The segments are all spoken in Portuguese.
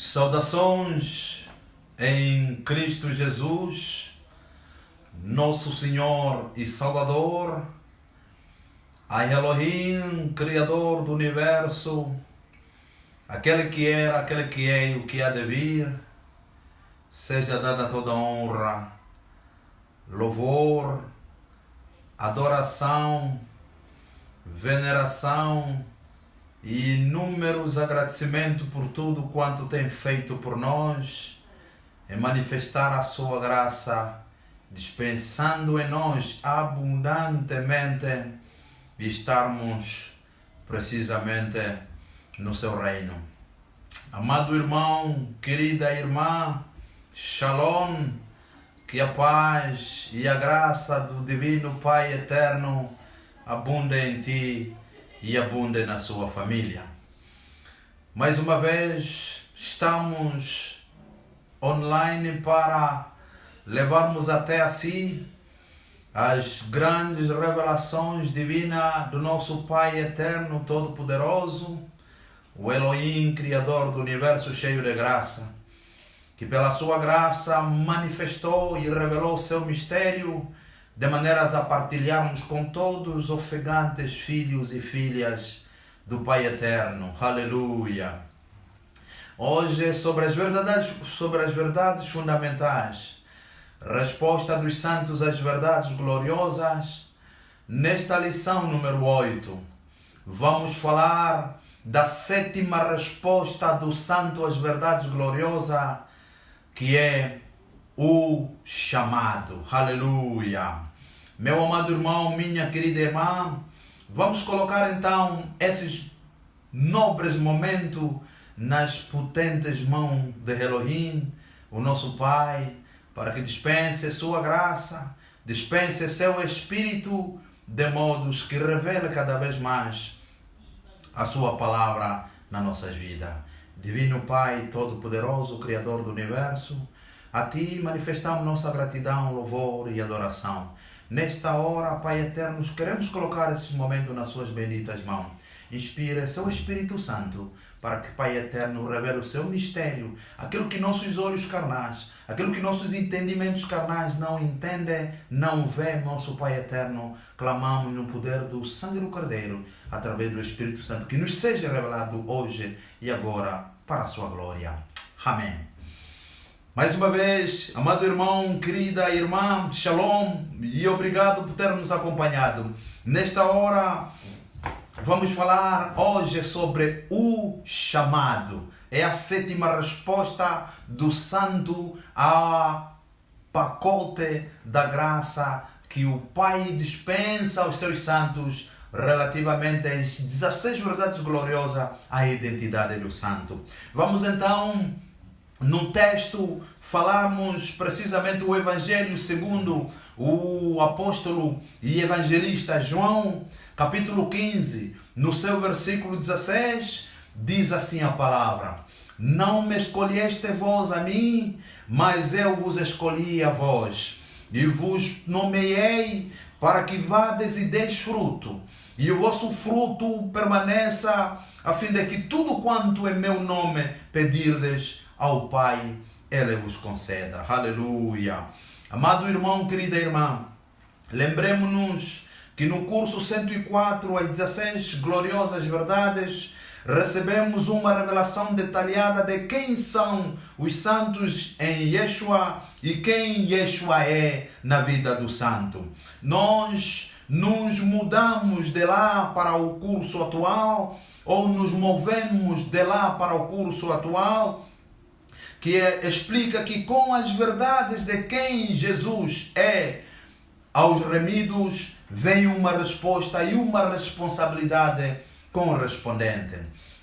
Saudações em Cristo Jesus, nosso Senhor e Salvador, a Elohim, Criador do Universo, aquele que era, aquele que é e o que há de vir. Seja dada toda honra, louvor, adoração, veneração e inúmeros agradecimentos por tudo quanto tem feito por nós e manifestar a sua graça, dispensando em nós abundantemente e estarmos precisamente no seu reino. Amado irmão, querida irmã, Shalom, que a paz e a graça do Divino Pai Eterno abunde em ti e abunde na sua família. Mais uma vez estamos online para levarmos até a si as grandes revelações divinas do nosso Pai Eterno Todo-Poderoso, o Elohim, Criador do Universo cheio de graça, que pela sua graça manifestou e revelou seu mistério de maneiras a partilharmos com todos os ofegantes filhos e filhas do Pai Eterno. Aleluia! Hoje sobre as verdades fundamentais, resposta dos santos às verdades gloriosas. Nesta lição número 8, vamos falar da sétima resposta do santo às verdades gloriosas, que é o chamado. Aleluia! Meu amado irmão, minha querida irmã, vamos colocar então esses nobres momentos nas potentes mãos de Elohim, o nosso Pai, para que dispense sua graça, dispense seu Espírito, de modos que revele cada vez mais a sua palavra nas nossas vidas. Divino Pai Todo-Poderoso, Criador do Universo, a Ti manifestamos nossa gratidão, louvor e adoração. Nesta hora, Pai Eterno, queremos colocar esse momento nas suas benditas mãos. Inspire seu Espírito Santo para que, Pai Eterno, revele o seu mistério, aquilo que nossos olhos carnais, aquilo que nossos entendimentos carnais não entendem, não vê, nosso Pai Eterno. Clamamos no poder do sangue do Cordeiro, através do Espírito Santo, que nos seja revelado hoje e agora para a sua glória. Amém. Mais uma vez, amado irmão, querida irmã, Shalom, e obrigado por ter nos acompanhado. Nesta hora, vamos falar hoje sobre o chamado. É a sétima resposta do santo ao pacote da graça que o Pai dispensa aos seus santos relativamente às 16 verdades gloriosas à identidade do santo. Vamos então, no texto, falarmos precisamente o Evangelho segundo o apóstolo e evangelista João, capítulo 15, no seu versículo 16, diz assim a palavra: Não me escolheste vós a mim, mas eu vos escolhi a vós, e vos nomeei para que vades e deis fruto, e o vosso fruto permaneça, a fim de que tudo quanto em meu nome pedirdes ao Pai, Ele vos conceda. Aleluia! Amado irmão, querida irmã, lembremos-nos que no curso 104, as 16 gloriosas verdades, recebemos uma revelação detalhada de quem são os santos em Yeshua e quem Yeshua é na vida do santo. Nós nos mudamos de lá para o curso atual, ou nos movemos de lá para o curso atual, que explica que com as verdades de quem Jesus é aos remidos, vem uma resposta e uma responsabilidade correspondente.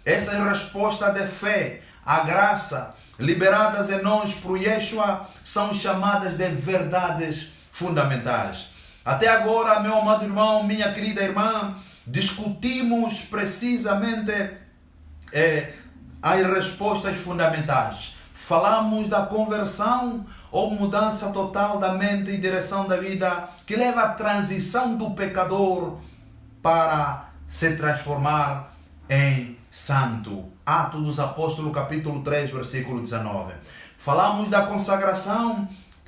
Essa resposta de fé, a graça, liberadas em nós por Yeshua, são chamadas de verdades fundamentais. Até agora, meu amado irmão, minha querida irmã, discutimos precisamente as respostas fundamentais. Falamos da conversão ou mudança total da mente e direção da vida, que leva à transição do pecador para se transformar em santo. Atos dos Apóstolos, capítulo 3, versículo 19. Falamos da consagração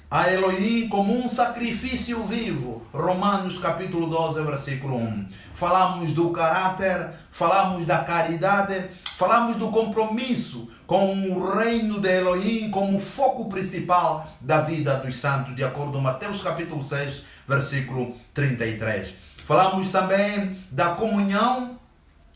a Elohim como um sacrifício vivo. Romanos capítulo 12, versículo 1. Falamos do caráter, falamos da caridade, falamos do compromisso com o reino de Elohim como foco principal da vida dos santos, de acordo com Mateus capítulo 6, versículo 33. Falamos também da comunhão.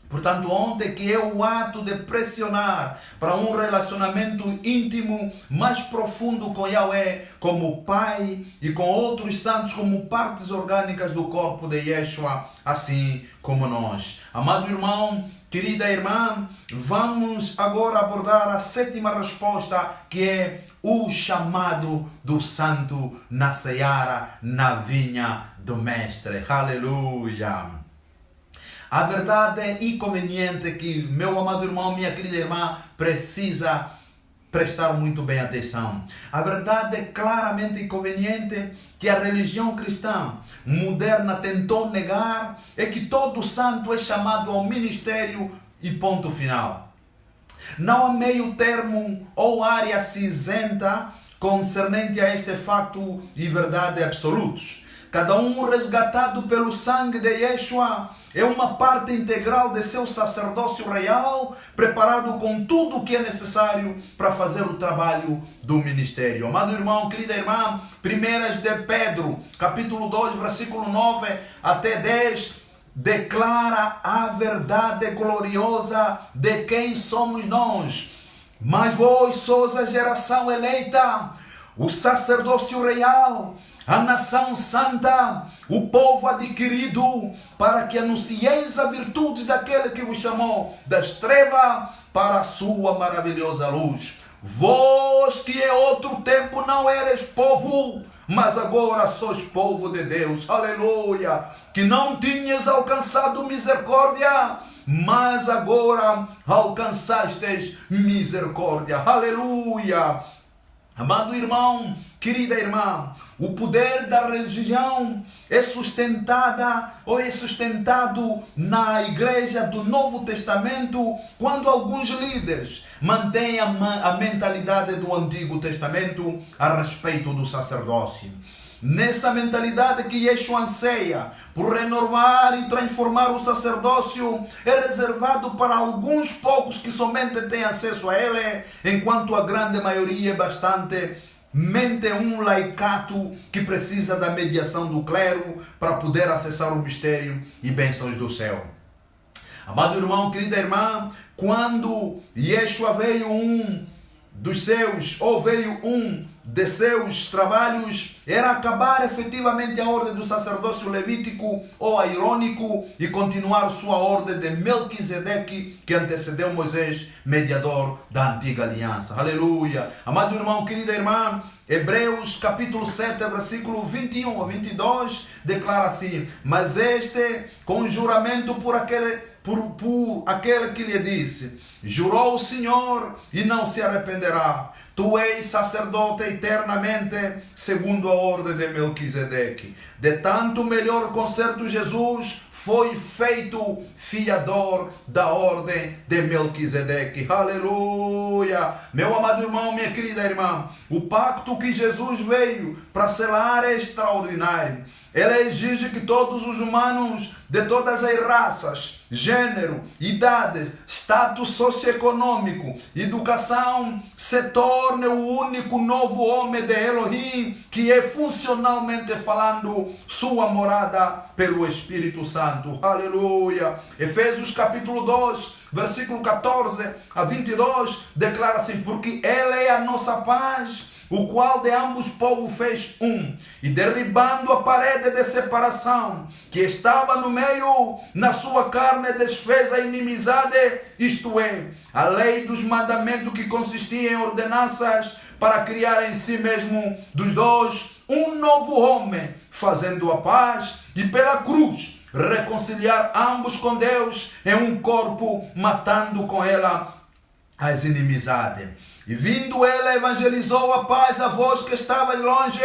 Portanto, ontem, que é o ato de pressionar para um relacionamento íntimo mais profundo com Yahweh, como Pai, e com outros santos como partes orgânicas do corpo de Yeshua, assim como nós. Amado irmão, querida irmã, vamos agora abordar a sétima resposta, que é o chamado do santo na seara, na vinha do Mestre. Aleluia! A verdade é inconveniente que meu amado irmão, minha querida irmã, precisa prestar muito bem atenção. A verdade é claramente inconveniente que a religião cristã moderna tentou negar, é que todo santo é chamado ao ministério e ponto final. Não há meio termo ou área cinzenta concernente a este facto e verdade absolutos. Cada um resgatado pelo sangue de Yeshua é uma parte integral de seu sacerdócio real, preparado com tudo o que é necessário para fazer o trabalho do ministério. Amado irmão, querida irmã, 1 de Pedro, capítulo 2, versículo 9 até 10, declara a verdade gloriosa de quem somos nós. Mas vós sois a geração eleita, o sacerdócio real, a nação santa, o povo adquirido, para que anuncieis a virtude daquele que vos chamou das trevas para a sua maravilhosa luz. Vós que em outro tempo não eres povo, mas agora sois povo de Deus. Aleluia! Que não tinhas alcançado misericórdia, mas agora alcançastes misericórdia. Aleluia! Amado irmão, querida irmã, o poder da religião é sustentado na igreja do Novo Testamento quando alguns líderes mantêm a mentalidade do Antigo Testamento a respeito do sacerdócio. Nessa mentalidade que Yeshua anseia por renovar e transformar o sacerdócio, é reservado para alguns poucos que somente têm acesso a ele, enquanto a grande maioria é bastante um laicato que precisa da mediação do clero para poder acessar o mistério e bênçãos do céu. Amado irmão, querida irmã, quando Yeshua veio um de seus trabalhos era acabar efetivamente a ordem do sacerdócio levítico ou airônico e continuar sua ordem de Melquisedeque, que antecedeu Moisés, mediador da antiga aliança. Aleluia! Amado irmão, querida irmã, Hebreus capítulo 7, versículo 21 a 22, declara assim: mas este com juramento por aquele que lhe disse: jurou o Senhor e não se arrependerá. Tu és sacerdote eternamente, segundo a ordem de Melquisedeque. De tanto melhor concerto, Jesus foi feito fiador da ordem de Melquisedeque. Aleluia! Meu amado irmão, minha querida irmã, o pacto que Jesus veio para selar é extraordinário. Ele exige que todos os humanos de todas as raças, gênero, idade, status socioeconômico, educação, se torne o único novo homem de Elohim, que é funcionalmente falando sua morada pelo Espírito Santo. Aleluia! Efésios capítulo 2, versículo 14 a 22, declara assim: porque Ele é a nossa paz, o qual de ambos povos fez um, e derribando a parede de separação que estava no meio, na sua carne desfez a inimizade, isto é, a lei dos mandamentos, que consistia em ordenanças, para criar em si mesmo dos dois um novo homem, fazendo a paz, e pela cruz reconciliar ambos com Deus em um corpo, matando com ela as inimizades. E vindo ele, evangelizou a paz a vós que estavais longe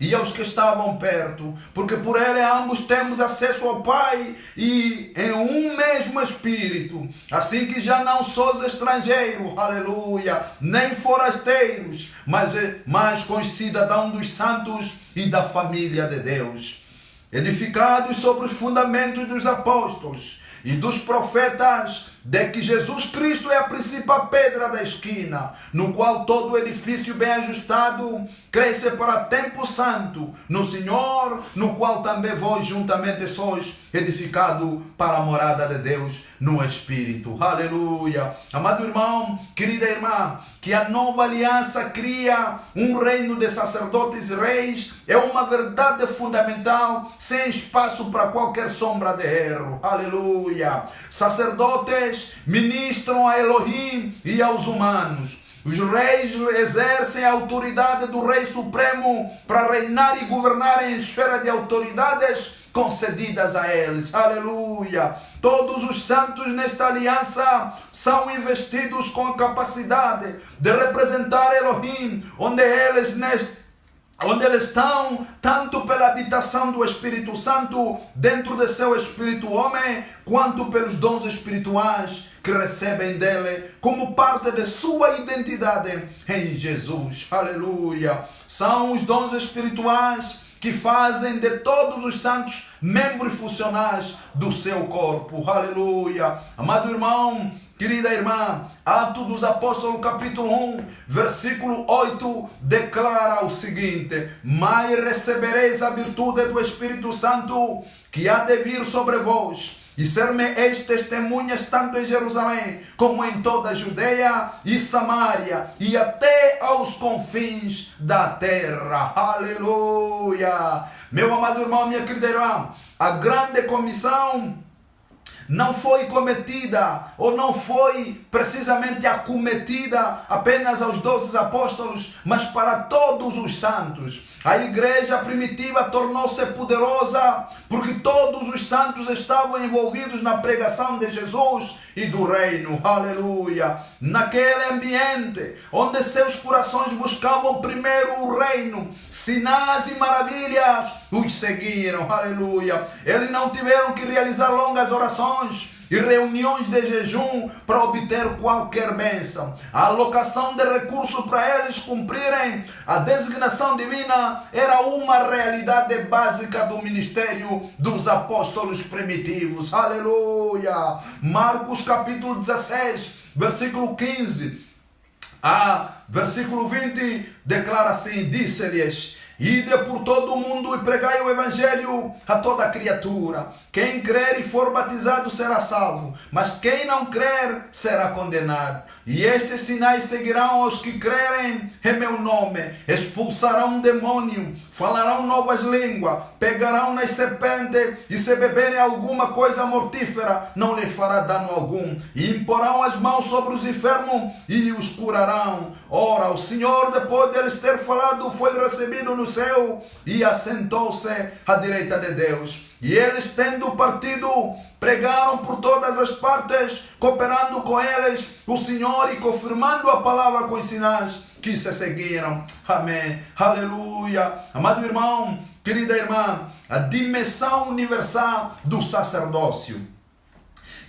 e aos que estavam perto, porque por ele ambos temos acesso ao Pai e em um mesmo Espírito. Assim que já não sois estrangeiros, aleluia, nem forasteiros, mas concidadãos dos santos e da família de Deus, edificados sobre os fundamentos dos apóstolos e dos profetas, de que Jesus Cristo é a principal pedra da esquina, no qual todo o edifício bem ajustado cresce para tempo santo no Senhor, no qual também vós juntamente sois edificado para a morada de Deus no Espírito. Aleluia. Amado irmão, querida irmã, que a nova aliança cria um reino de sacerdotes e reis é uma verdade fundamental, sem espaço para qualquer sombra de erro. Aleluia. Sacerdotes ministram a Elohim e aos humanos. Os reis exercem a autoridade do Rei Supremo para reinar e governar em esfera de autoridades concedidas a eles. Aleluia! Todos os santos nesta aliança são investidos com a capacidade de representar Elohim, onde eles estão, tanto pela habitação do Espírito Santo dentro de seu espírito homem, quanto pelos dons espirituais que recebem dele como parte de sua identidade em Jesus. Aleluia! São os dons espirituais que fazem de todos os santos membros funcionais do seu corpo. Aleluia! Amado irmão, querida irmã, Atos dos Apóstolos, capítulo 1, versículo 8, declara o seguinte: mas recebereis a virtude do Espírito Santo, que há de vir sobre vós, e ser-me-eis testemunhas tanto em Jerusalém, como em toda a Judeia e Samaria, e até aos confins da terra. Aleluia! Meu amado irmão, minha querida irmã, a grande comissão não foi cometida, ou não foi precisamente acometida apenas aos 12 apóstolos, mas para todos os santos. A igreja primitiva tornou-se poderosa porque todos os santos estavam envolvidos na pregação de Jesus e do reino. Aleluia! Naquele ambiente onde seus corações buscavam primeiro o reino, sinais e maravilhas os seguiram. Aleluia! Eles não tiveram que realizar longas orações e reuniões de jejum para obter qualquer bênção. A alocação de recursos para eles cumprirem a designação divina era uma realidade básica do ministério dos apóstolos primitivos. Aleluia! Marcos capítulo 16, versículo 15 a versículo 20 declara assim: disse-lhes: ide por todo o mundo e pregai o evangelho a toda criatura. Quem crer e for batizado será salvo, mas quem não crer será condenado. E estes sinais seguirão aos que crerem em meu nome: expulsarão demônio, falarão novas línguas, pegarão nas serpentes, e se beberem alguma coisa mortífera, não lhe fará dano algum. E imporão as mãos sobre os enfermos e os curarão. Ora, o Senhor, depois de eles ter falado, foi recebido no céu e assentou-se à direita de Deus. E eles, tendo partido, pregaram por todas as partes, cooperando com eles o Senhor e confirmando a palavra com os sinais que se seguiram. Amém. Aleluia. Amado irmão, querida irmã, a dimensão universal do sacerdócio.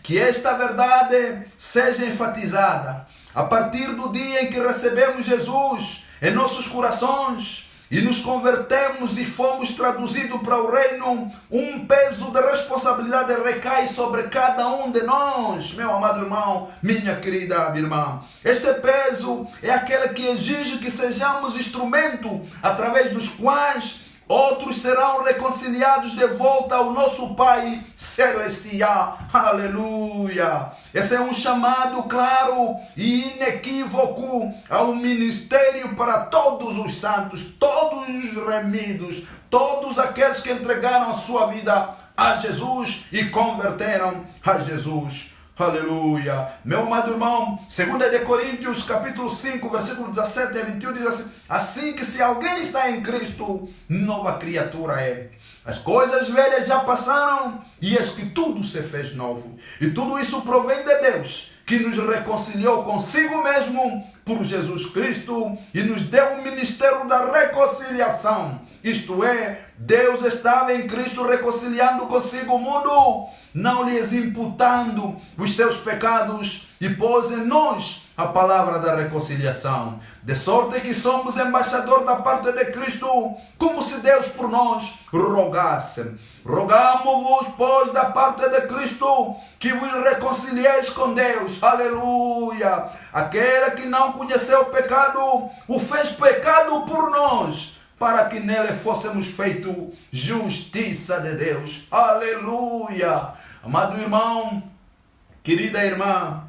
Que esta verdade seja enfatizada a partir do dia em que recebemos Jesus em nossos corações e nos convertemos e fomos traduzidos para o reino. Um peso de responsabilidade recai sobre cada um de nós, meu amado irmão, minha querida irmã. Este peso é aquele que exige que sejamos instrumento através dos quais outros serão reconciliados de volta ao nosso Pai Celestial. Aleluia! Esse é um chamado claro e inequívoco ao ministério para todos os santos, todos os remidos, todos aqueles que entregaram a sua vida a Jesus e converteram a Jesus. Aleluia! Meu amado irmão, 2 de Coríntios, capítulo 5, versículo 17 a 21, diz assim: assim que se alguém está em Cristo, nova criatura é. As coisas velhas já passaram e eis que tudo se fez novo. E tudo isso provém de Deus, que nos reconciliou consigo mesmo por Jesus Cristo e nos deu o ministério da reconciliação. Isto é, Deus estava em Cristo reconciliando consigo o mundo, não lhes imputando os seus pecados, e pôs em nós a palavra da reconciliação. De sorte que somos embaixador da parte de Cristo, como se Deus por nós rogasse. Rogamo-vos, pois, da parte de Cristo, que vos reconcilieis com Deus. Aleluia! Aquele que não conheceu o pecado, o fez pecado por nós, para que nele fôssemos feito justiça de Deus. Aleluia! Amado irmão, querida irmã,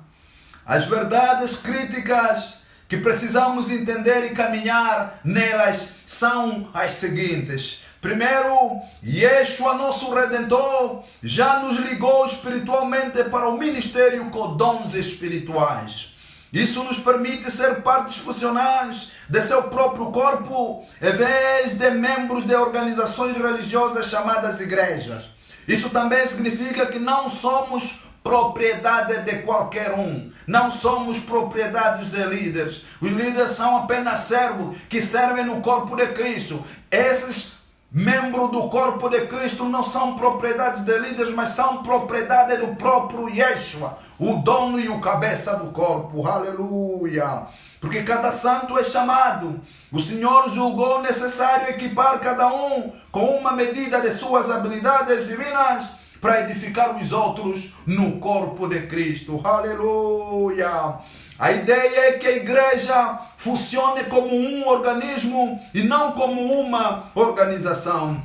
as verdades críticas que precisamos entender e caminhar nelas são as seguintes. Primeiro, Yeshua, nosso Redentor, já nos ligou espiritualmente para o ministério com dons espirituais. Isso nos permite ser partes funcionais de seu próprio corpo, em vez de membros de organizações religiosas chamadas igrejas. Isso também significa que não somos propriedade de qualquer um. Não somos propriedades de líderes. Os líderes são apenas servos que servem no corpo de Cristo. Esses membros do corpo de Cristo não são propriedades de líderes, mas são propriedade do próprio Yeshua, o dono e o cabeça do corpo. Aleluia! Porque cada santo é chamado. O Senhor julgou necessário equipar cada um com uma medida de suas habilidades divinas para edificar os outros no corpo de Cristo. Aleluia! A ideia é que a igreja funcione como um organismo e não como uma organização.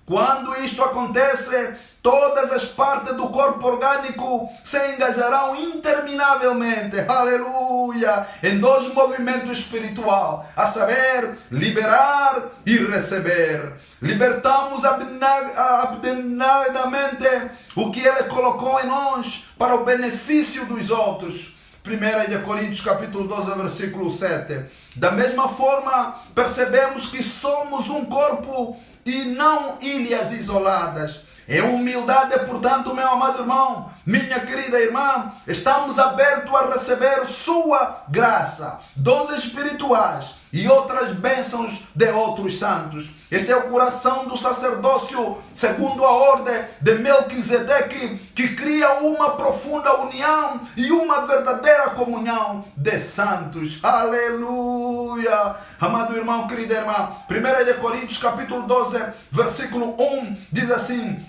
Quando isto acontece, todas as partes do corpo orgânico se engajarão interminavelmente, aleluia, em dois movimentos espirituais, a saber, liberar e receber. Libertamos abnegadamente o que Ele colocou em nós para o benefício dos outros. 1 Coríntios capítulo 12, versículo 7. Da mesma forma, percebemos que somos um corpo e não ilhas isoladas. Em humildade, portanto, meu amado irmão, minha querida irmã, estamos abertos a receber sua graça, dons espirituais e outras bênçãos de outros santos. Este é o coração do sacerdócio segundo a ordem de Melquisedeque, que cria uma profunda união e uma verdadeira comunhão de santos. Aleluia! Amado irmão, querida irmã, 1 Coríntios capítulo 12, versículo 1, diz assim: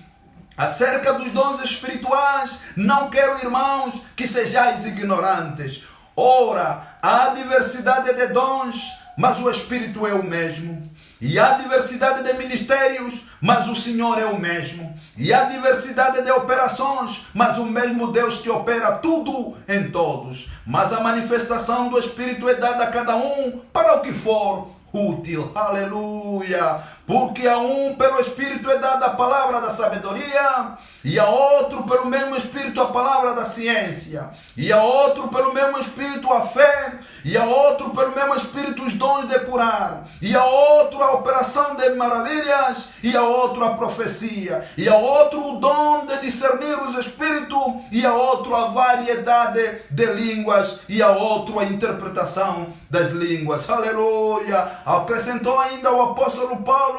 acerca dos dons espirituais, não quero, irmãos, que sejais ignorantes. Ora, há diversidade de dons, mas o Espírito é o mesmo. E há diversidade de ministérios, mas o Senhor é o mesmo. E há diversidade de operações, mas o mesmo Deus que opera tudo em todos. Mas a manifestação do Espírito é dada a cada um para o que for útil. Aleluia! Porque a um pelo Espírito é dada a palavra da sabedoria, e a outro pelo mesmo Espírito a palavra da ciência, e a outro pelo mesmo Espírito a fé, e a outro pelo mesmo Espírito os dons de curar, e a outro a operação de maravilhas, e a outro a profecia, e a outro o dom de discernir os espíritos, e a outro a variedade de línguas, e a outro a interpretação das línguas. Aleluia! Acrescentou ainda o apóstolo Paulo,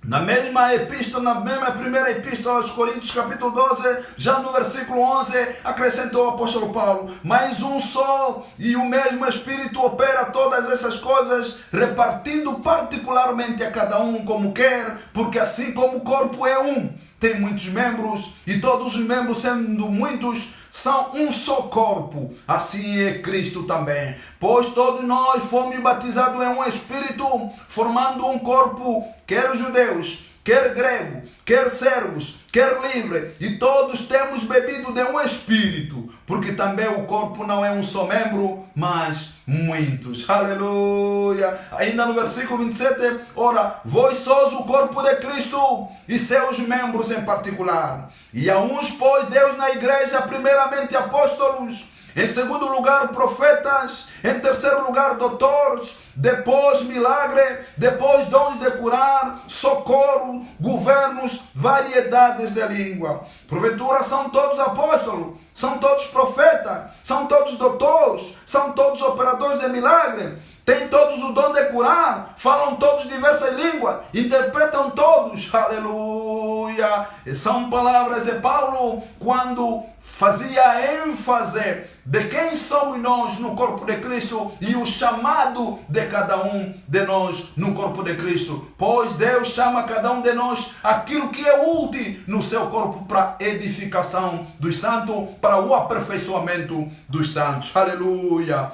na mesma epístola, na mesma primeira epístola aos Coríntios, capítulo 12, já no versículo 11, acrescentou o apóstolo Paulo: mas um só e o mesmo Espírito opera todas essas coisas, repartindo particularmente a cada um como quer, porque assim como o corpo é um, tem muitos membros, e todos os membros, sendo muitos, são um só corpo, assim é Cristo também. Pois todos nós fomos batizados em um Espírito, formando um corpo, quer judeus, quer grego, quer servos, quer livre, e todos temos bebido de um Espírito, porque também o corpo não é um só membro, mas muitos. Aleluia! Ainda no versículo 27, ora, vós sois o corpo de Cristo e seus membros em particular. E a uns pôs Deus na igreja primeiramente apóstolos, Em segundo lugar, profetas. Em terceiro lugar, doutores. Depois, milagre. Depois, dons de curar, socorro, governos, variedades de língua. Porventura, são todos apóstolos, são todos profetas, são todos doutores, são todos operadores de milagre. Têm todos o dom de curar, falam todos diversas línguas, interpretam todos, aleluia. E são palavras de Paulo quando fazia ênfase de quem somos nós no corpo de Cristo e o chamado de cada um de nós no corpo de Cristo. Pois Deus chama cada um de nós aquilo que é útil no seu corpo para edificação dos santos, para o aperfeiçoamento dos santos. Aleluia.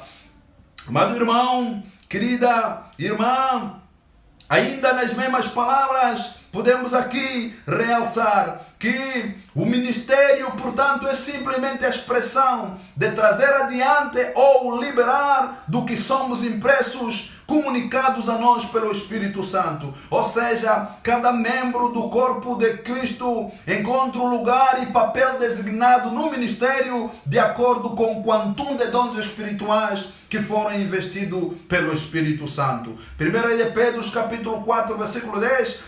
Amado irmão, querida irmã, ainda nas mesmas palavras, podemos aqui realçar que o ministério, portanto, é simplesmente a expressão de trazer adiante ou liberar do que somos impressos, comunicados a nós pelo Espírito Santo. Ou seja, cada membro do corpo de Cristo encontra um lugar e papel designado no ministério de acordo com o quantum de dons espirituais que foram investidos pelo Espírito Santo. 1 de Pedro, capítulo 4, versículo 10,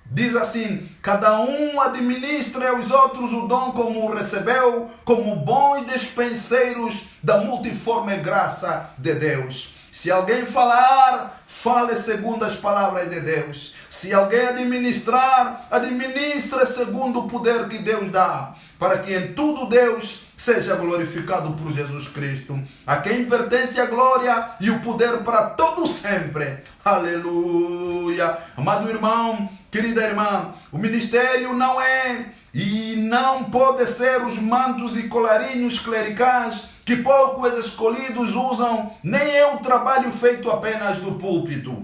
diz assim: cada um administra aos outros o dom como recebeu, como bons despenseiros da multiforme graça de Deus. Se alguém falar, fale segundo as palavras de Deus. Se alguém administrar, administre segundo o poder que Deus dá, para que em tudo Deus seja glorificado por Jesus Cristo, a quem pertence a glória e o poder para todo sempre. Aleluia. Amado irmão, querida irmã, o ministério não é e não pode ser os mantos e colarinhos clericais que poucos escolhidos usam, nem é o trabalho feito apenas do púlpito.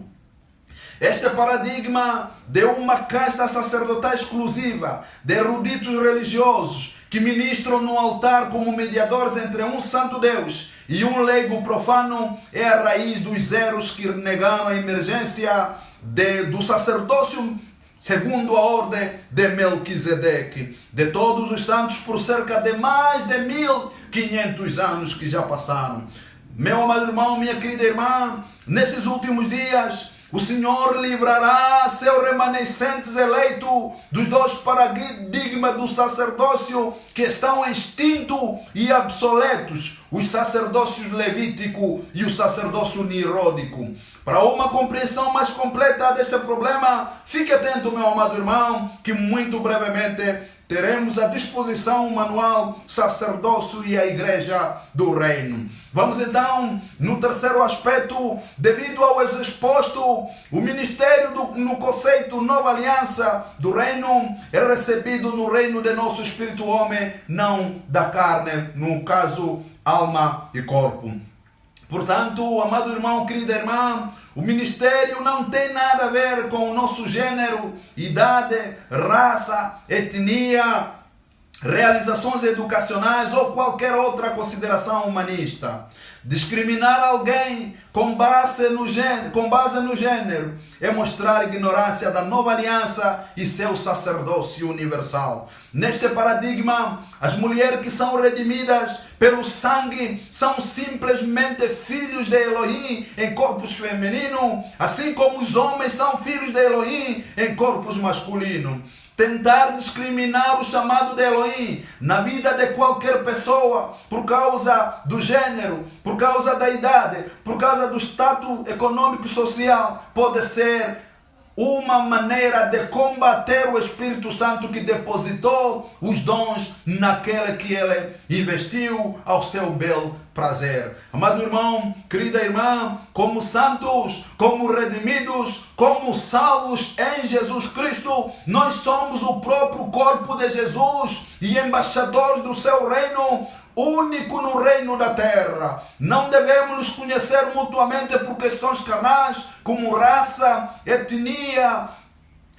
Este paradigma de uma casta sacerdotal exclusiva, de eruditos religiosos, que ministram no altar como mediadores entre um santo Deus e um leigo profano, é a raiz dos erros que negaram a emergência do sacerdócio segundo a ordem de Melquisedeque, de todos os santos por cerca de mais de 1500 anos que já passaram. Meu amado irmão, minha querida irmã, nesses últimos dias, o Senhor livrará seus remanescentes eleitos dos dois paradigmas do sacerdócio que estão extintos e obsoletos, os sacerdócios levítico e o sacerdócio niródico. Para uma compreensão mais completa deste problema, fique atento, meu amado irmão, que muito brevemente teremos à disposição o manual Sacerdócio e a Igreja do Reino. Vamos então no terceiro aspecto. Devido ao exposto, o ministério no conceito Nova Aliança do Reino é recebido no reino de nosso espírito homem, não da carne, no caso alma e corpo. Portanto, amado irmão, querida irmã, o ministério não tem nada a ver com o nosso gênero, idade, raça, etnia, realizações educacionais ou qualquer outra consideração humanista. Discriminar alguém com base no gênero é mostrar ignorância da nova aliança e seu sacerdócio universal. Neste paradigma, as mulheres que são redimidas pelo sangue são simplesmente filhos de Elohim em corpos femininos, assim como os homens são filhos de Elohim em corpos masculinos. Tentar discriminar o chamado de Elohim na vida de qualquer pessoa por causa do gênero, por causa da idade, por causa do status econômico e social, pode ser uma maneira de combater o Espírito Santo que depositou os dons naquele que ele investiu ao seu bel prazer. Amado irmão, querida irmã, como santos, como redimidos, como salvos em Jesus Cristo, nós somos o próprio corpo de Jesus e embaixadores do seu reino, único no reino da terra. Não devemos nos conhecer mutuamente por questões carnais, como raça, etnia,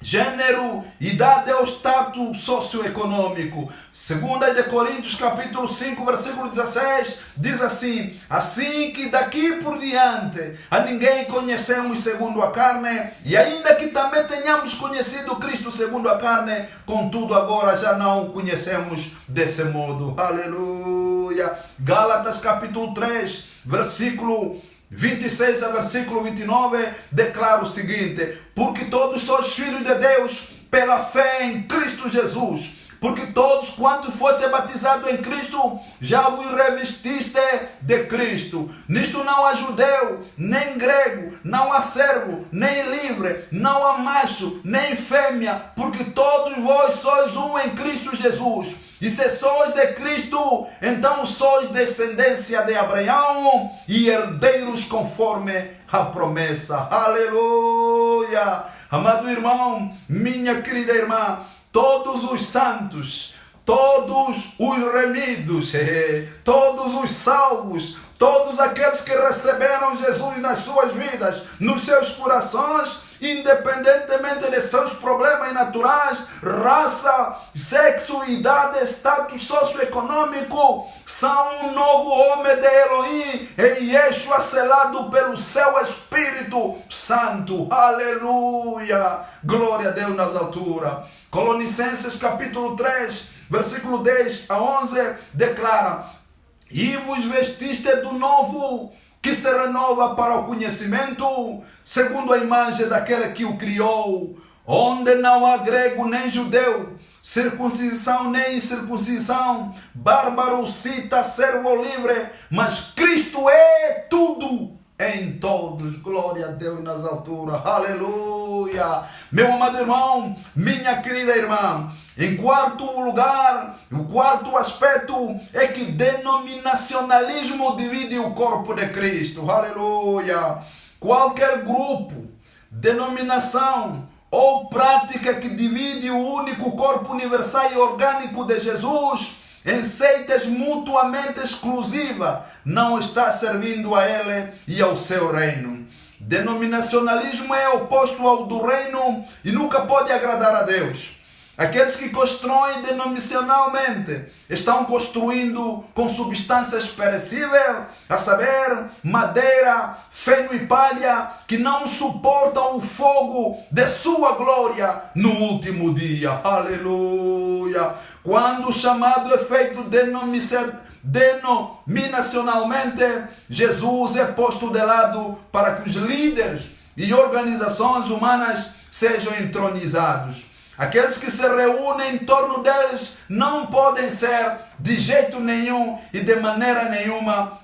gênero, idade ou status socioeconômico. 2 de Coríntios capítulo 5, versículo 16, diz assim: assim que daqui por diante a ninguém conhecemos segundo a carne, e ainda que também tenhamos conhecido Cristo segundo a carne, contudo agora já não o conhecemos desse modo. Aleluia. Gálatas capítulo 3, versículo 26 a versículo 29, declara o seguinte: porque todos sois filhos de Deus pela fé em Cristo Jesus. Porque todos quantos foste batizados em Cristo, já vos revestiste de Cristo. Nisto não há judeu, nem grego, não há servo, nem livre, não há macho, nem fêmea, porque todos vós sois um em Cristo Jesus. E se sois de Cristo, então sois descendência de Abraão e herdeiros conforme a promessa. Aleluia! Amado irmão, minha querida irmã, todos os santos, todos os remidos, todos os salvos, todos aqueles que receberam Jesus nas suas vidas, nos seus corações, independentemente de seus problemas naturais, raça, sexo, idade, status socioeconômico, são um novo homem de Elohim em Yeshua, selado pelo seu Espírito Santo. Aleluia! Glória a Deus nas alturas. Colossenses capítulo 3, versículo 10 a 11, declara: e vos vestiste do novo, que se renova para o conhecimento, segundo a imagem daquele que o criou, onde não há grego nem judeu, circuncisão nem incircuncisão, bárbaro, cita, servo ou livre, mas Cristo é tudo em todos. Glória a Deus nas alturas. Aleluia. Meu amado irmão, minha querida irmã, em quarto lugar, o quarto aspecto é que denominacionalismo divide o corpo de Cristo. Aleluia. Qualquer grupo, denominação ou prática que divide o único corpo universal e orgânico de Jesus em seitas mutuamente exclusivas, não está servindo a Ele e ao seu reino. Denominacionalismo é oposto ao do reino e nunca pode agradar a Deus. Aqueles que constroem denominacionalmente estão construindo com substâncias perecíveis, a saber, madeira, feno e palha, que não suportam o fogo de sua glória no último dia. Aleluia! Quando o chamado é feito denominacionalmente, Jesus é posto de lado para que os líderes e organizações humanas sejam entronizados. Aqueles que se reúnem em torno deles não podem ser de jeito nenhum e de maneira nenhuma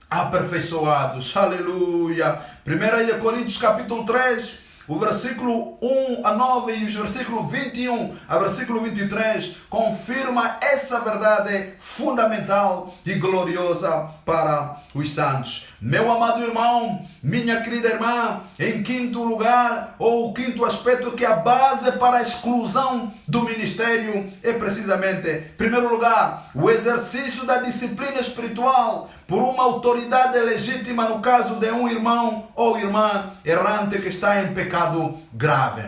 aperfeiçoados. Aleluia. 1 Coríntios capítulo 3, o versículo 1 a 9 e os versículos 21 a versículo 23 confirma essa verdade fundamental e gloriosa para os santos. Meu amado irmão, minha querida irmã, em quinto lugar, ou o quinto aspecto, que a base para a exclusão do ministério é precisamente, em primeiro lugar, o exercício da disciplina espiritual por uma autoridade legítima no caso de um irmão ou irmã errante que está em pecado grave.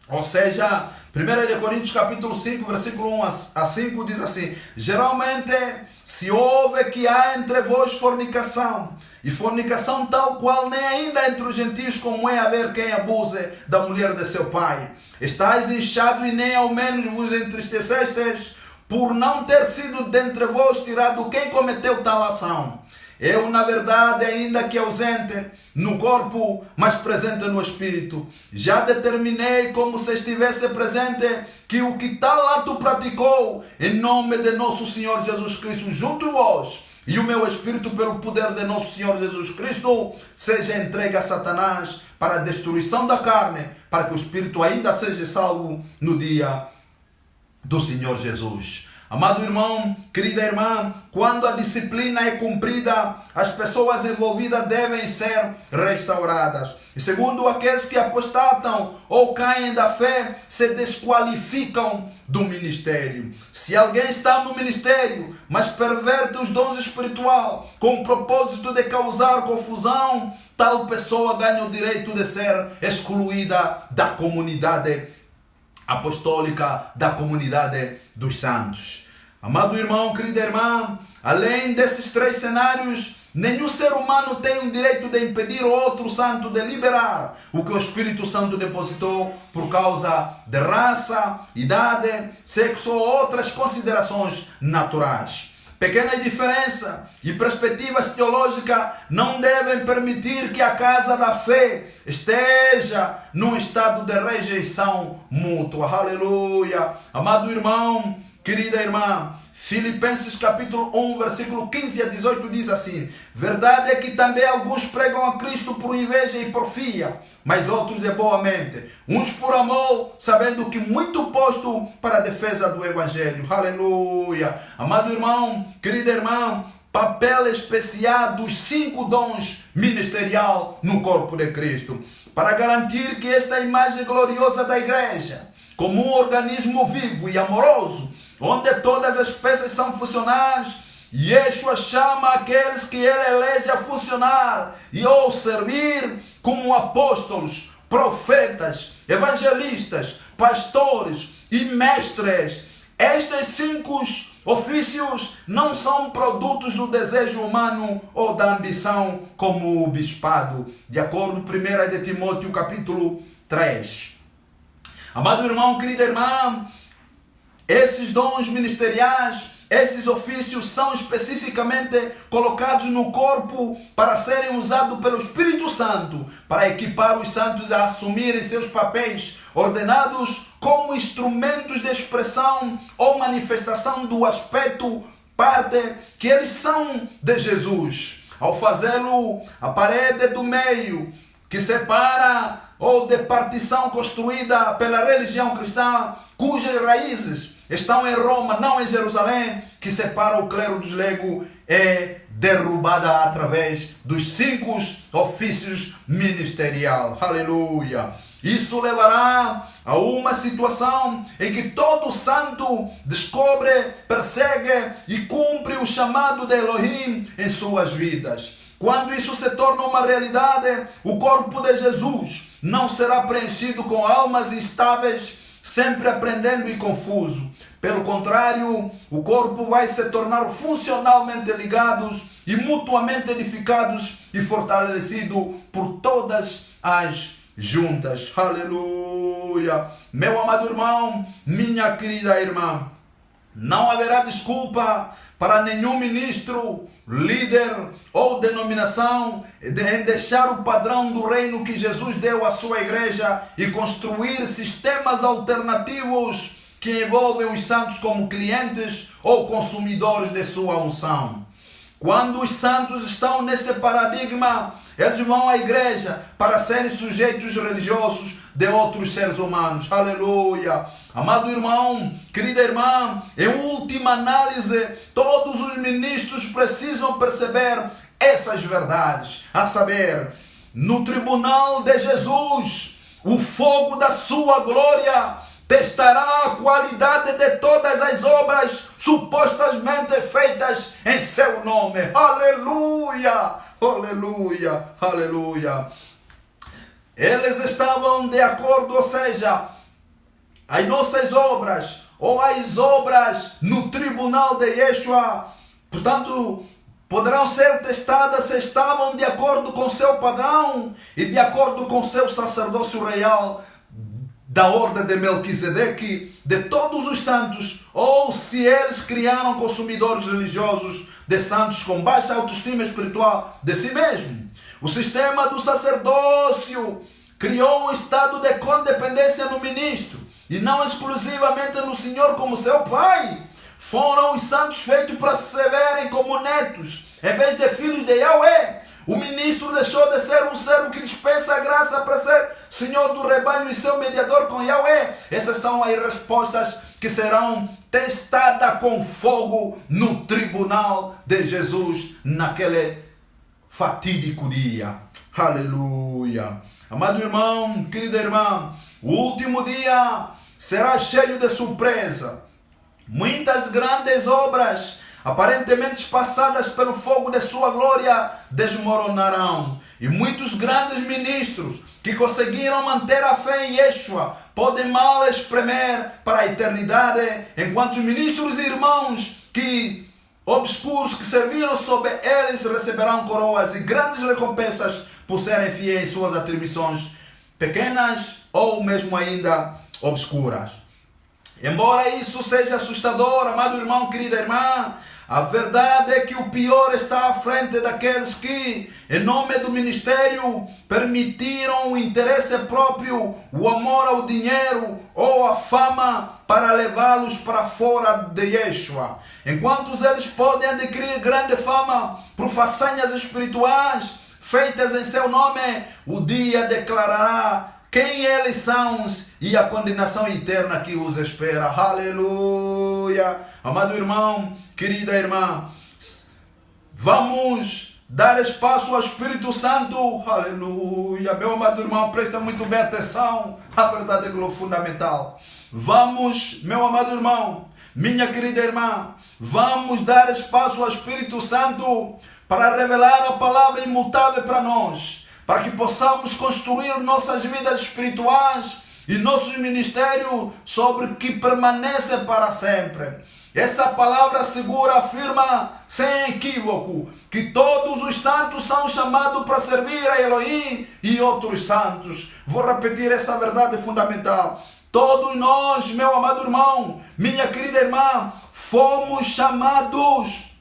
Ou seja, 1 Coríntios capítulo 5, versículo 1 a 5 diz assim: geralmente se ouve que há entre vós fornicação, e fornicação tal qual nem ainda entre os gentios, como é haver quem abuse da mulher de seu pai. Estais inchados e nem ao menos vos entristecestes, por não ter sido dentre vós tirado quem cometeu tal ação. Eu, na verdade, ainda que ausente no corpo, mas presente no espírito, já determinei, como se estivesse presente, que o que tal ato praticou, em nome de nosso Senhor Jesus Cristo, junto a vós, e o meu espírito, pelo poder de nosso Senhor Jesus Cristo, seja entregue a Satanás para a destruição da carne, para que o espírito ainda seja salvo no dia do Senhor Jesus. Amado irmão, querida irmã, quando a disciplina é cumprida, as pessoas envolvidas devem ser restauradas. E segundo, aqueles que apostatam ou caem da fé se desqualificam do ministério. Se alguém está no ministério, mas perverte os dons espirituais com o propósito de causar confusão, tal pessoa ganha o direito de ser excluída da comunidade apostólica, da comunidade dos santos. Amado irmão, querida irmã, além desses três cenários, nenhum ser humano tem o direito de impedir o outro santo de liberar o que o Espírito Santo depositou por causa de raça, idade, sexo ou outras considerações naturais. Pequenas diferenças e perspectivas teológicas não devem permitir que a casa da fé esteja num estado de rejeição mútua. Aleluia! Amado irmão, querida irmã, Filipenses capítulo 1, versículo 15 a 18 diz assim: verdade é que também alguns pregam a Cristo por inveja e porfia, mas outros de boa mente, uns por amor, sabendo que muito posto para a defesa do Evangelho. Aleluia! Amado irmão, querida irmã, papel especial dos 5 dons ministerial no corpo de Cristo, para garantir que esta imagem gloriosa da igreja, como um organismo vivo e amoroso, onde todas as peças são funcionais, Yeshua chama aqueles que ele elege a funcionar e ou servir como apóstolos, profetas, evangelistas, pastores e mestres. Estes 5 ofícios não são produtos do desejo humano ou da ambição como o bispado, de acordo com 1 de Timóteo capítulo 3. Amado irmão, querida irmã, esses dons ministeriais, esses ofícios são especificamente colocados no corpo para serem usados pelo Espírito Santo, para equipar os santos a assumirem seus papéis, ordenados como instrumentos de expressão ou manifestação do aspecto, parte que eles são de Jesus. Ao fazê-lo, a parede do meio, que separa ou de partição construída pela religião cristã, cujas raízes estão em Roma, não em Jerusalém, que separa o clero dos leigos, é derrubada através dos 5 ofícios ministeriais. Aleluia! Isso levará a uma situação em que todo santo descobre, persegue e cumpre o chamado de Elohim em suas vidas. Quando isso se torna uma realidade, o corpo de Jesus não será preenchido com almas instáveis, sempre aprendendo e confuso. Pelo contrário, o corpo vai se tornar funcionalmente ligados e mutuamente edificados e fortalecido por todas as juntas. Aleluia! Meu amado irmão, minha querida irmã, não haverá desculpa para nenhum ministro, líder ou denominação em deixar o padrão do reino que Jesus deu à sua igreja e construir sistemas alternativos que envolvem os santos como clientes ou consumidores de sua unção. Quando os santos estão neste paradigma, eles vão à igreja para serem sujeitos religiosos de outros seres humanos. Aleluia! Amado irmão, querida irmã, em última análise, todos os ministros precisam perceber essas verdades, a saber, no tribunal de Jesus, o fogo da sua glória testará a qualidade de todas as obras supostamente feitas em seu nome. Aleluia! Aleluia! Aleluia! Eles estavam de acordo, ou seja, as nossas obras ou as obras no tribunal de Yeshua, portanto, poderão ser testadas se estavam de acordo com seu padrão e de acordo com seu sacerdócio real da ordem de Melquisedeque, de todos os santos, ou se eles criaram consumidores religiosos de santos com baixa autoestima espiritual de si mesmo. O sistema do sacerdócio criou um estado de condependência no ministro e não exclusivamente no Senhor como seu pai. Foram os santos feitos para se verem como netos em vez de filhos de Yahweh. O ministro deixou de ser um servo que dispensa a graça para ser senhor do rebanho e seu mediador com Yahweh. Essas são as respostas que serão testadas com fogo no tribunal de Jesus naquele fatídico dia. Aleluia! Amado irmão, querida irmã, o último dia será cheio de surpresa. Muitas grandes obras, aparentemente passadas pelo fogo de sua glória, desmoronarão. E muitos grandes ministros que conseguiram manter a fé em Yeshua podem mal espremer para a eternidade, enquanto os ministros e irmãos obscuros que serviram sob eles receberão coroas e grandes recompensas por serem fiéis em suas atribuições, pequenas ou mesmo ainda obscuras. Embora isso seja assustador, amado irmão, querida irmã, a verdade é que o pior está à frente daqueles que, em nome do ministério, permitiram o interesse próprio, o amor ao dinheiro ou a fama para levá-los para fora de Yeshua. Enquanto eles podem adquirir grande fama por façanhas espirituais feitas em seu nome, o dia declarará quem eles são e a condenação eterna que os espera. Aleluia! Amado irmão, querida irmã, vamos dar espaço ao Espírito Santo. Aleluia! Meu amado irmão, presta muito bem atenção à verdade fundamental. Vamos, meu amado irmão, minha querida irmã, vamos dar espaço ao Espírito Santo para revelar a palavra imutável para nós, para que possamos construir nossas vidas espirituais e nossos ministérios sobre o que permanece para sempre. Essa palavra segura afirma, sem equívoco, que todos os santos são chamados para servir a Elohim e outros santos. Vou repetir essa verdade fundamental. Todos nós, meu amado irmão, minha querida irmã, fomos chamados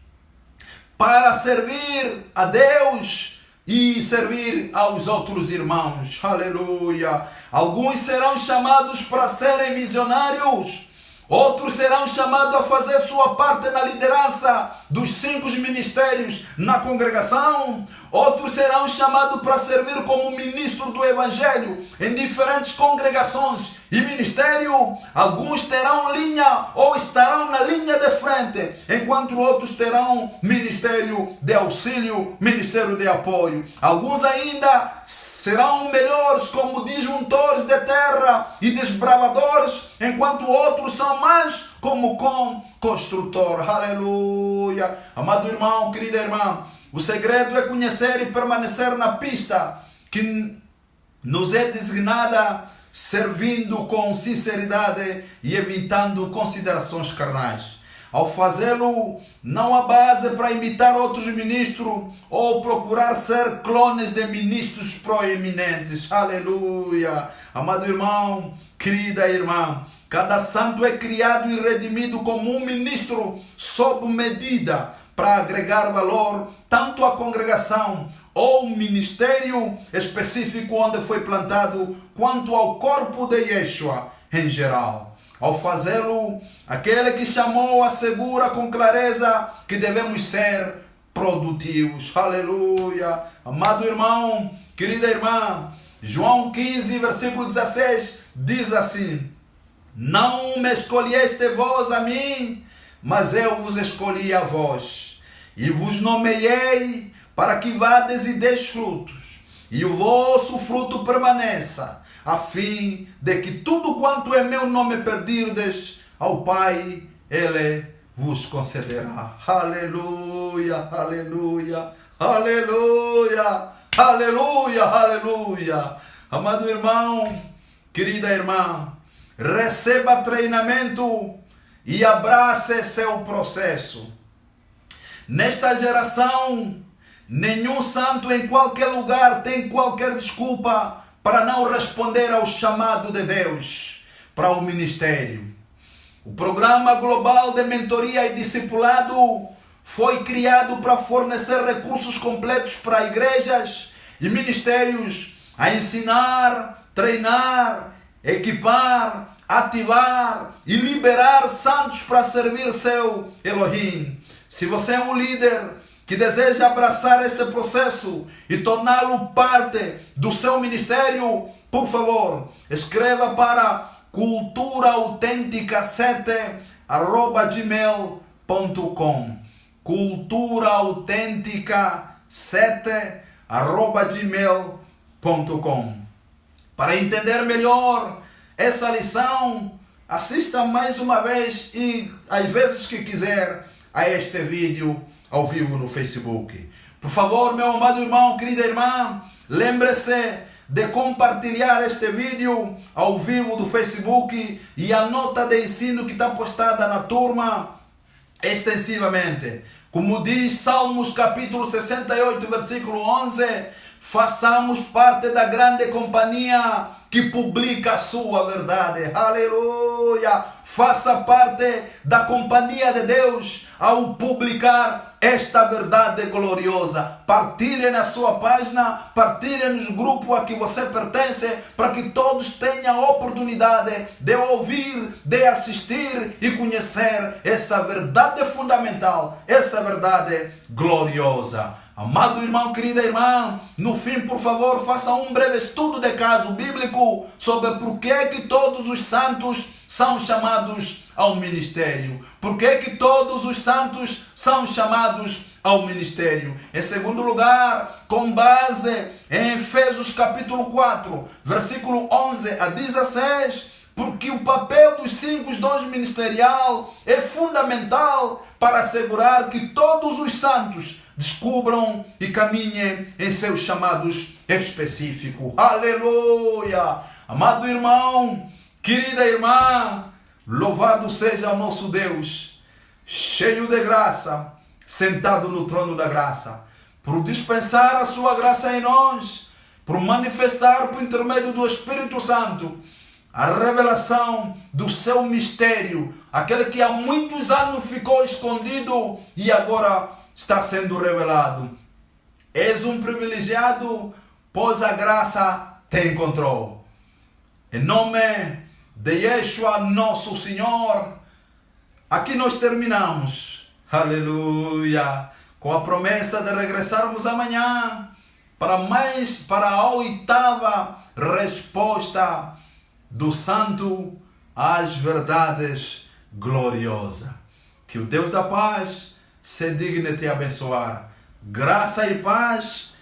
para servir a Deus e servir aos outros irmãos. Aleluia! Alguns serão chamados para serem missionários, outros serão chamados a fazer sua parte na liderança dos 5 ministérios na congregação, outros serão chamados para servir como ministro do Evangelho em diferentes congregações e ministério. Alguns terão linha ou estarão na linha de frente, enquanto outros terão ministério de auxílio, ministério de apoio. Alguns ainda serão melhores como disjuntores de terra e desbravadores, enquanto outros são mais como construtor. Aleluia! Amado irmão, querida irmã, o segredo é conhecer e permanecer na pista que nos é designada, servindo com sinceridade e evitando considerações carnais. Ao fazê-lo, não há base para imitar outros ministros ou procurar ser clones de ministros proeminentes. Aleluia! Amado irmão, querida irmã, cada santo é criado e redimido como um ministro sob medida para agregar valor tanto à congregação ou ministério específico onde foi plantado, quanto ao corpo de Yeshua em geral. Ao fazê-lo, aquele que chamou assegura com clareza que devemos ser produtivos. Aleluia! Amado irmão, querida irmã, João 15, versículo 16, diz assim: não me escolheste vós a mim, mas eu vos escolhi a vós, e vos nomeei para que vades e deis frutos, e o vosso fruto permaneça, a fim de que tudo quanto em meu nome pedirdes ao Pai, Ele vos concederá. Aleluia, aleluia, aleluia, aleluia, aleluia. Amado irmão, querida irmã, receba treinamento e abrace seu processo. Nesta geração, nenhum santo em qualquer lugar tem qualquer desculpa para não responder ao chamado de Deus para o ministério. O programa global de mentoria e discipulado foi criado para fornecer recursos completos para igrejas e ministérios a ensinar, treinar, equipar, ativar e liberar santos para servir seu Elohim. Se você é um líder que deseja abraçar este processo e torná-lo parte do seu ministério, por favor, escreva para culturaautêntica7@gmail.com culturaautêntica7@gmail.com. Para entender melhor essa lição, assista mais uma vez e às vezes que quiser a este vídeo ao vivo no Facebook. Por favor, meu amado irmão, querida irmã, lembre-se de compartilhar este vídeo ao vivo do Facebook e a nota de ensino que está postada na turma extensivamente. Como diz Salmos capítulo 68, versículo 11, façamos parte da grande companhia que publica a sua verdade. Aleluia! Faça parte da companhia de Deus ao publicar esta verdade gloriosa. Partilhe na sua página, partilhe no grupo a que você pertence, para que todos tenham a oportunidade de ouvir, de assistir e conhecer essa verdade fundamental, essa verdade gloriosa. Amado irmão, querida irmã, no fim, por favor, faça um breve estudo de caso bíblico sobre por que todos os santos são chamados ao ministério. Por que todos os santos são chamados ao ministério? Em segundo lugar, com base em Efésios capítulo 4, versículo 11 a 16, porque o papel dos 5 dons ministerial é fundamental para assegurar que todos os santos descubram e caminhem em seus chamados específicos. Aleluia! Amado irmão, querida irmã, louvado seja o nosso Deus, cheio de graça, sentado no trono da graça, por dispensar a sua graça em nós, por manifestar por intermédio do Espírito Santo a revelação do seu mistério, aquele que há muitos anos ficou escondido e agora está sendo revelado. És um privilegiado, pois a graça te encontrou. Em nome de Yeshua, nosso Senhor, aqui nós terminamos. Aleluia! Com a promessa de regressarmos amanhã para a 8ª resposta do Santo às verdades gloriosas. Que o Deus da paz se digne te abençoar. Graça e paz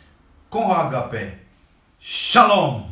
com HP. Shalom.